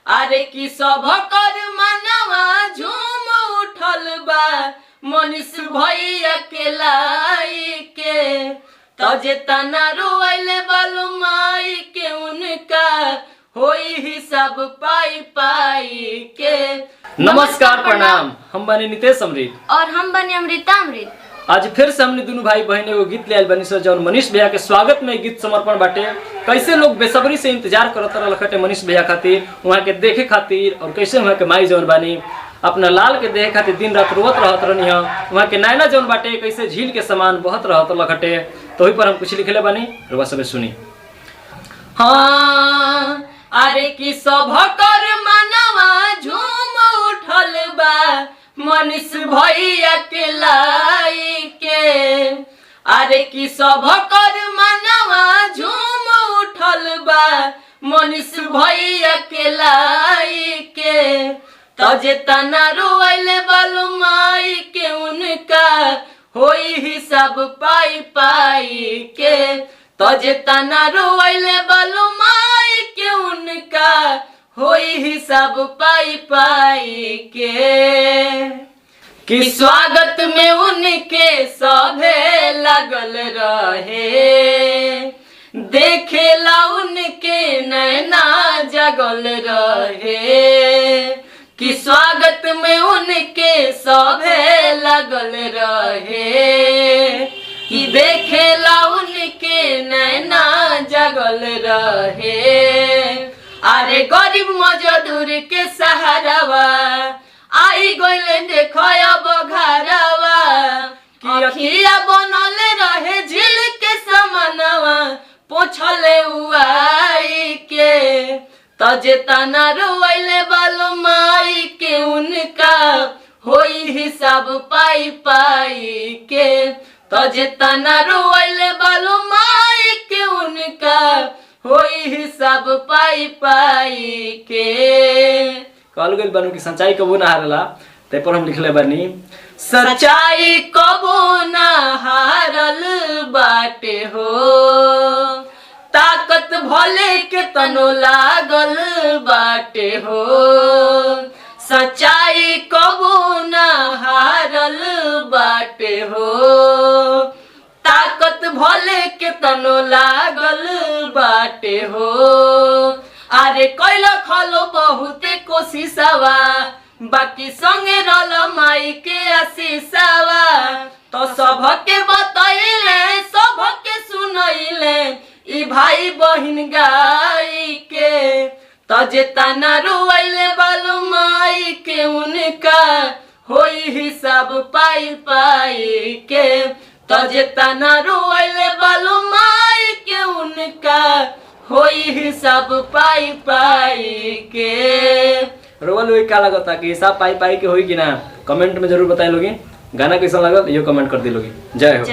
अरे कि सब कर मनवा झूम उठल बा मनीष भैया के लाई के तजे तना रोइले बालू माई के उनका होई हिसाब पाई पाई के। नमस्कार प्रणाम, हम बने नितेश अमृत और हम बने अमृता अमृत। आज फिर से हमने दोनों भाई बहन एगो गीत ले आइल बनी सर जौन मनीष भैया के स्वागत में गीत समर्पण बाटे। कैसे लोग बेसब्री से इंतजार करत रहलखटे मनीष भैया खातिर, वहाँ के देखे खातिर, और कैसे वहाँ के माई जौन बानी अपना लाल के देखे खातिर दिन रात रोवत रहत रहनी है। वहाँ के नैना जौन बाटे कैसे झील के समान बहत रहत रहलखटे। तो वही पर हम कुछ लिखले बानी, रुआ सबे सुनी। हाँ अरे कि सब कर मनवा झूम उठल बा मनीष भैया के लाई के। अरे कि सब कर मनवा झूम उठल बा मनीष भैया के लाई के तजे तना रोइले बालू माई के उनका होई हिसाब पाई पाई के तजे तना रोइले बालू माई के उनका होई हिसाब पाई पाई के। कि स्वागत में उनके सभे लगल रहे देखेला उनके नैना जगल रहे। कि स्वागत में उनके सभे लगल रहे कि देखेला उनके नैना जगल रहे। अरे गरीब मजदूर के सहारावा आई गइले देखो अब घरवा कि अखिया बनल रहे झील के समनवा पोछले उआई के तजे तना रोइले बालू माई के उनका होई हिसाब पाई पाई के तजे तना रोइले बालू माई के उनका होई हिसाब पाई पाई के। कहल गइल बानू कि सच्चाई कबो ना हारला, ते पर हम लिखले बानी सच्चाई कबो ना हारल बाटे हो ताकत भले के तनो लागल बाटे हो। सच्चाई कबो ना हारल बाटे हो ताकत भले के तनो लागल बाटे हो। अरे कैला खलो बहुते कोशिशवा बाकी संगे रल माई के आशीषवा तो सबके बतैले सबके सुनैले ई भाई बहिन गाई के तजे तना रोइले बालू माई के उनका होई हिसाब पाई पाई के तजे तना रोइले बालू माई के उनका होई हिसाब पाई पाई के। रोवा लोग क्या लगता कि हिसाब पाई पाई के होई कि ना, कमेंट में जरूर बताए लोगी। गाना कैसा लगल यो कमेंट कर दी लोगी। जय हो।